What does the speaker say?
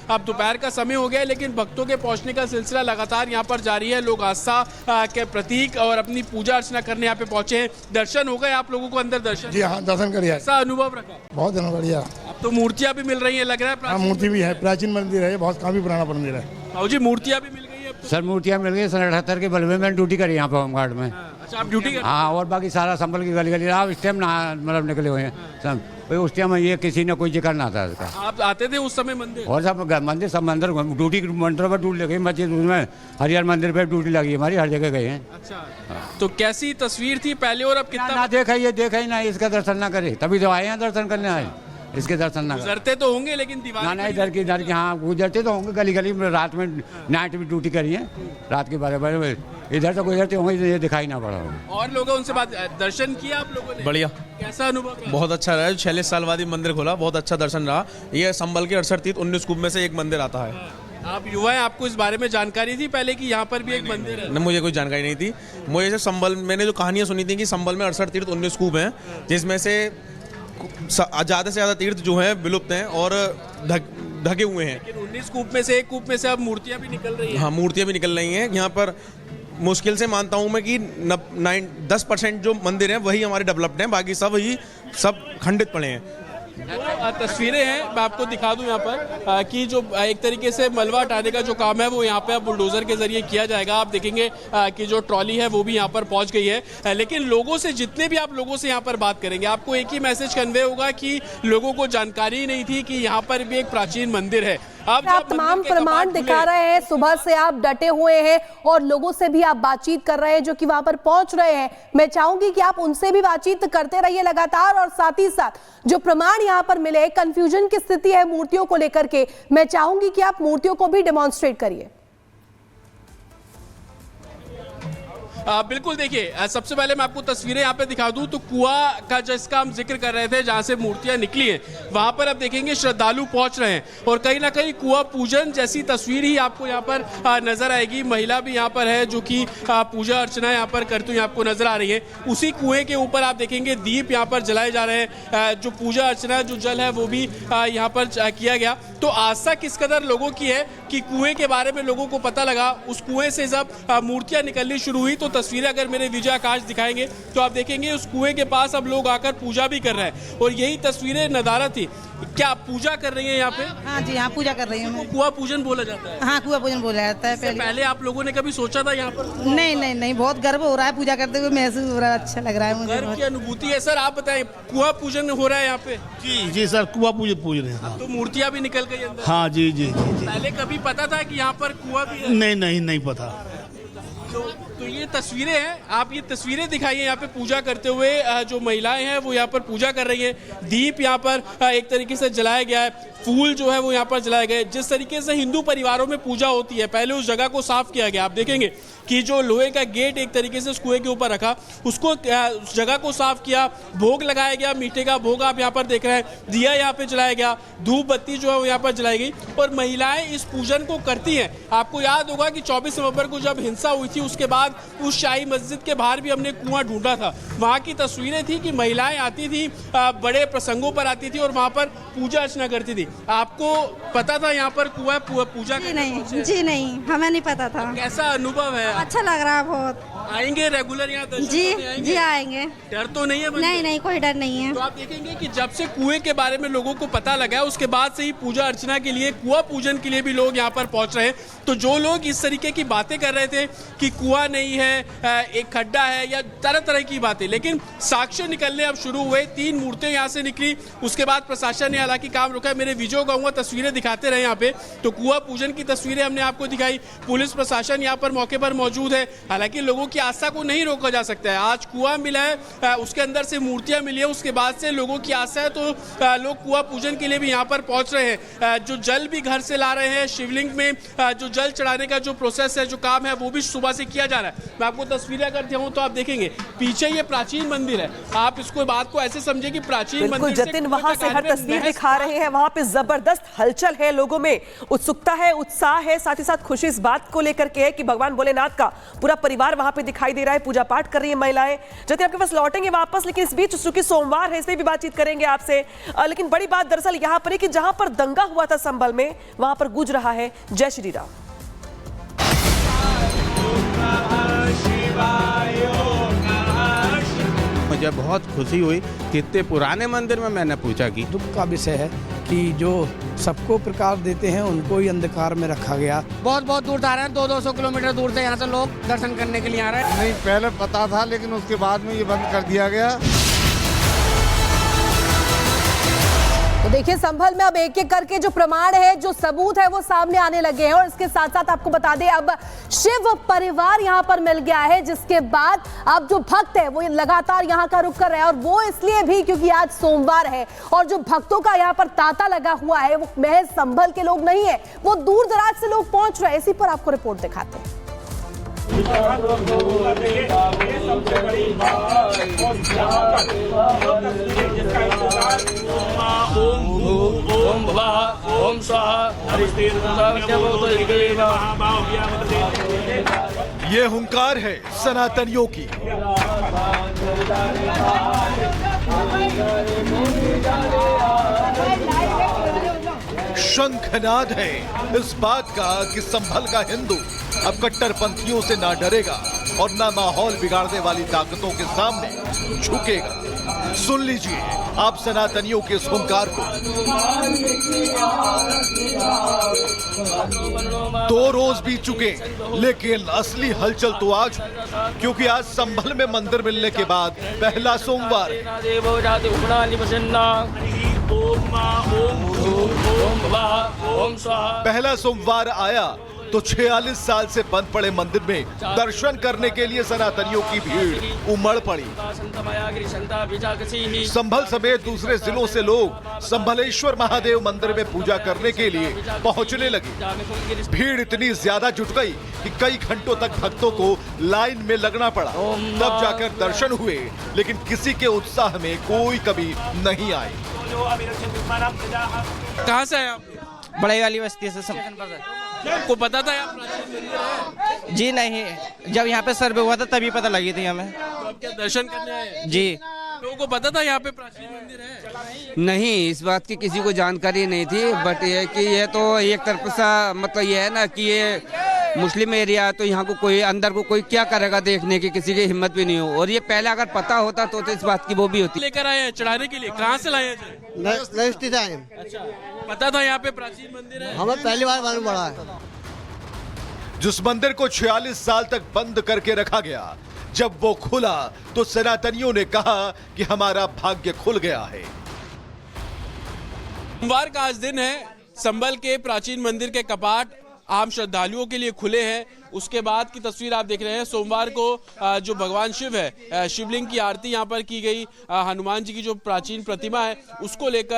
अब दोपहर का समय हो गया है, लेकिन भक्तों के पहुंचने का सिलसिला लगातार यहाँ पर जारी है। लोग आस्था के प्रतीक और अपनी पूजा अर्चना करने यहाँ पे पहुंचे हैं। दर्शन हो गए आप लोगों को? अंदर दर्शन? जी हाँ, दर्शन करिए। ऐसा अनुभव रखा? बहुत बढ़िया। अब तो मूर्तियां भी मिल रही है, लग रहा है। हाँ, मूर्ति भी है, प्राचीन मंदिर है, बहुत काफी पुराना मंदिर है। जी, मूर्तियां भी मिल गई है अब तो? सर मूर्तियाँ मिल गई। सन 78 के बलवे में ड्यूटी करी यहाँ पर होमगार्ड में। अच्छा, आप ड्यूटी कर? हाँ, और बाकी सारा संबल की गली गली आप इस टाइम ना मतलब निकले हुए हैं सब। भाई उस टाइम ये किसी ने कोई जिक्र ना था इसका। आप आते थे उस समय मंदिर? और सब मंदिर ड्यूटी मंदिर पर ड्यूटी लगी, मस्जिद उसमें हरिहर मंदिर पे ड्यूटी लगी हमारी, हर जगह गए हैं। अच्छा, तो कैसी तस्वीर थी पहले और अब कितना? ना देखा ही ना, इसका दर्शन ना करे तभी तो आए हैं, दर्शन करने आए। इसके दर्शन ना गुजरते तो होंगे लेकिन दीवार ना इधर की हाँ गुजरते तो होंगे गली गली में। रात में नाइट भी ड्यूटी करी है, रात के 12 बजे इधर तो गुजरते होंगे, ये दिखाई ना पड़ा होगा। और लोगों उनसे बात, दर्शन किया आप लोगों ने? बढ़िया, कैसा अनुभव रहा? बहुत अच्छा रहा। 46 साल बाद ही मंदिर खोला, बहुत अच्छा दर्शन रहा। ये संबल के 68 तीर्थ 19 कूप में से एक मंदिर आता है। आप युवा हैं, आपको इस बारे में जानकारी थी पहले कि यहाँ पर भी एक मंदिर है? न, मुझे कोई जानकारी नहीं थी। मुझे संबल, मैंने जो कहानियाँ सुनी थी कि संबल में 68 तीर्थ 19 कूप हैं, जिसमें से ज़्यादा से ज़्यादा तीर्थ जो हैं विलुप्त हैं और ढके हुए हैं। लेकिन 19 कूप में से एक कूप में से अब मूर्तियाँ भी निकल रही हैं। हाँ, मूर्तियाँ भी निकल रही हैं। यहाँ पर मुश्किल से मानता हूँ मैं कि 10% जो मंदिर हैं वही हमारे डेवलप्ड हैं, बाकी सब ही सब खंडित पड़े हैं। तस्वीरें हैं, मैं आपको दिखा दूं यहाँ पर कि जो एक तरीके से मलबा हटाने का जो काम है वो यहाँ पे अब बुलडोजर के जरिए किया जाएगा। आप देखेंगे कि जो ट्रॉली है वो भी यहाँ पर पहुँच गई है। लेकिन लोगों से, जितने भी आप लोगों से यहाँ पर बात करेंगे, आपको एक ही मैसेज कन्वे होगा कि लोगों को जानकारी नहीं थी कि यहाँ पर भी एक प्राचीन मंदिर है। आप तमाम प्रमाण दिखा रहे हैं, सुबह से आप डटे हुए हैं और लोगों से भी आप बातचीत कर रहे हैं जो कि वहां पर पहुंच रहे हैं। मैं चाहूंगी कि आप उनसे भी बातचीत करते रहिए लगातार, और साथ ही साथ जो प्रमाण यहां पर मिले, कंफ्यूजन की स्थिति है मूर्तियों को लेकर के, मैं चाहूंगी कि आप मूर्तियों को भी डेमोन्स्ट्रेट करिए। बिल्कुल, देखिए सबसे पहले मैं आपको तस्वीरें यहाँ पे दिखा दूं तो कुआं का जिसका हम जिक्र कर रहे थे, जहाँ से मूर्तियां निकली हैं, वहां पर अब देखेंगे श्रद्धालु पहुंच रहे हैं और कहीं ना कहीं कुआं पूजन जैसी तस्वीर ही आपको यहाँ पर नजर आएगी। महिला भी यहाँ पर है जो कि पूजा अर्चना यहाँ पर करती हुई आपको नजर आ रही है। उसी कुएं के ऊपर आप देखेंगे दीप यहाँ पर जलाए जा रहे हैं। जो पूजा अर्चना जो जल है वो भी यहाँ पर किया गया। तो आस्था किस कदर लोगों की है कि कुएं के बारे में लोगों को पता लगा। उस कुएं से जब मूर्तियां निकलनी शुरू हुई तो तस्वीरें अगर मेरे विजय आकाश दिखाएंगे तो आप देखेंगे उस कुएं के पास अब लोग आकर पूजा भी कर रहे हैं और यही तस्वीरें नदारत थी। क्या आप पूजा कर रही हैं यहाँ पे? हाँ जी, हाँ पूजा कर रही हूँ। कुआं पूजन बोला जाता है? हाँ, कुआं पूजन बोला जाता है। पहले आप लोगों ने कभी सोचा था यहाँ पर? नहीं, बहुत गर्व हो रहा है पूजा करते हुए, महसूस हो रहा है, अच्छा लग रहा है मुझे। गर्व की अनुभूति है। सर आप बताएं, कुआं पूजन हो रहा है यहाँ पे? जी सर, कुआं पूज रहे हैं। तो मूर्तियाँ भी निकल गई अंदर? हाँ जी। पहले कभी पता था कि यहाँ पर कुआं भी है? नहीं पता। तो ये तस्वीरें हैं, आप ये तस्वीरें दिखाइए। यहाँ पे पूजा करते हुए जो महिलाएं हैं वो यहाँ पर पूजा कर रही हैं। दीप यहाँ पर एक तरीके से जलाया गया है, फूल जो है वो यहाँ पर जलाए गए। जिस तरीके से हिंदू परिवारों में पूजा होती है, पहले उस जगह को साफ किया गया। आप देखेंगे कि जो लोहे का गेट एक तरीके से उस कुएं के ऊपर रखा, उसको उस जगह को साफ किया, भोग लगाया गया, मीठे का भोग आप यहाँ पर देख रहे हैं, दिया यहाँ पे जलाया गया, धूप बत्ती जो है वो यहाँ पर जलाई गई और महिलाएं इस पूजन को करती हैं। आपको याद होगा कि 24 नवंबर को जब हिंसा हुई थी उसके बाद उस शाही मस्जिद के बाहर भी हमने कुआं ढूंढा था। वहाँ की तस्वीरें थी कि महिलाएं आती थी, बड़े प्रसंगों पर आती थी और वहाँ पर पूजा अर्चना करती थी। आपको पता था यहाँ पर कुआं पूजा? जी नहीं, हमें नहीं पता था। कैसा अनुभव है? अच्छा लग रहा है बहुत। आएंगे रेगुलर यहाँ दर्शन? जी आएंगे। डर तो नहीं है? नहीं, कोई डर नहीं है। तो आप देखेंगे कि जब से कुएं के बारे में लोगों को पता लगा उसके बाद से ही पूजा अर्चना के लिए, कुआं पूजन के लिए भी लोग यहाँ पर पहुंच रहे हैं। तो जो लोग इस तरीके की बातें कर रहे थे कि कुआं नहीं है, एक खड्डा है या तरह तरह की बातें, लेकिन साक्ष्य निकलने अब शुरू हुए। 3 मूर्तियां यहाँ से निकली, उसके बाद प्रशासन ने हालांकि काम रोका। मेरे विजय कहूँगा तस्वीरें दिखाते रहे यहाँ पे। तो कुआं पूजन की तस्वीरें हमने आपको दिखाई। पुलिस प्रशासन यहाँ पर मौके पर मौजूद है। हालांकि लोगों की आस्था को नहीं रोका जा सकता है। आज कुआं मिला है, उसके अंदर से मूर्तियां मिली है, उसके बाद से लोगों की आस्था है तो लोग कुआं पूजन के लिए भी यहाँ पर पहुंच रहे हैं। जो जल भी घर से ला रहे हैं, शिवलिंग में जो जल चढ़ाने का जो प्रोसेस है, जो काम है, वो भी सुबह से किया जा रहा है। मैं आपको तस्वीरें अगर दिखाऊं तो आप देखेंगे पीछे ये प्राचीन मंदिर है। आप इसको बात को ऐसे समझे कि प्राचीन बिल्कुल मंदिर जतिन वहां से हर तस्वीर दिखा रहे हैं, वहां पे जबरदस्त हलचल है, लोगों में उत्सुकता है, उत्साह है, साथ ही साथ खुशी इस बात को लेकर के है कि भगवान भोलेनाथ का पूरा परिवार वहां पे दिखाई दे रहा है, पूजा पाठ कर रही है महिलाएं। जतिन आपके पास लौटेंगे वापस, लेकिन इस बीच चूंकि सोमवार है इसमें भी बातचीत करेंगे आपसे। लेकिन बड़ी बात दरअसल यहां पर है कि जहां पर दंगा हुआ था संभल में, वहां पर गूंज रहा है जय श्री राम। मुझे बहुत खुशी हुई कि इतने पुराने मंदिर में मैंने पूजा की। दुख का विषय है कि जो सबको प्रकाश देते हैं उनको ही अंधकार में रखा गया। बहुत बहुत दूर आ रहे हैं, 200-200 किलोमीटर दूर से यहाँ से लोग दर्शन करने के लिए आ रहे हैं। नहीं, पहले पता था लेकिन उसके बाद में ये बंद कर दिया गया। तो देखिए संभल में अब एक एक करके जो प्रमाण है, जो सबूत है, वो सामने आने लगे हैं। और इसके साथ साथ आपको बता दें अब शिव परिवार यहां पर मिल गया है, जिसके बाद अब जो भक्त है वो लगातार यहां का रुख कर रहे हैं। और वो इसलिए भी क्योंकि आज सोमवार है और जो भक्तों का यहां पर तांता लगा हुआ है वो महज संभल के लोग नहीं है, वो दूर दराज से लोग पहुंच रहे हैं। इसी पर आपको रिपोर्ट दिखाते हैं। ये हुंकार है सनातनियों की। शंखनाद है इस बात का कि संभल का हिंदू अब कट्टरपंथियों से ना डरेगा और ना माहौल बिगाड़ने वाली ताकतों के सामने झुकेगा। सुन लीजिए आप सनातनियों के इस हुंकार को। 2 रोज बीत चुके लेकिन असली हलचल तो आज, क्योंकि आज संभल में मंदिर मिलने के बाद पहला सोमवार। पहला सोमवार आया तो 46 साल से बंद पड़े मंदिर में दर्शन करने के लिए सनातनियों की भीड़ उमड़ पड़ी। संभल समेत दूसरे जिलों से लोग संभलेश्वर महादेव मंदिर में पूजा करने के लिए पहुंचने लगे। भीड़ इतनी ज्यादा जुट गई कि कई घंटों तक भक्तों को लाइन में लगना पड़ा, तब जाकर दर्शन हुए। लेकिन किसी के उत्साह में कोई कमी नहीं आई। कहाँ से आए आप? बड़े वाली बस्ती से। आपको पता था आप? जी नहीं, जब यहाँ पे सर्वे हुआ था तभी पता लगी थी हमें। तो आप क्या दर्शन करने आए? जी। लोगों को पता था यहाँ पे प्राचीन मंदिर है? नहीं, इस बात की किसी को जानकारी नहीं थी। बट ये कि ये तो एक तरफ सा मतलब ये है ना कि ये मुस्लिम एरिया है, तो यहाँ को कोई अंदर को कोई क्या करेगा देखने की, किसी की हिम्मत भी नहीं हो। और ये पहले अगर पता होता तो इस बात की वो भी होती। लेकर आए हैं चढ़ाने के लिए? कहाँ से लाए हैं? अच्छा, पता था यहाँ पे प्राचीन मंदिर है? हमें पहली बार मालूम पड़ा है। जिस मंदिर को 46 साल तक बंद करके रखा गया, जब वो खुला तो सनातनियों ने कहा कि हमारा भाग्य खुल गया है। सोमवार का आज दिन है। संभल के प्राचीन मंदिर के कपाट आम श्रद्धालुओं के लिए खुले हैं। उसके बाद की तस्वीर आप देख रहे हैं। सोमवार को जो भगवान शिव है, शिवलिंग की आरती यहाँ पर की गई। हनुमान जी की जो प्राचीन प्रतिमा है उसको लेकर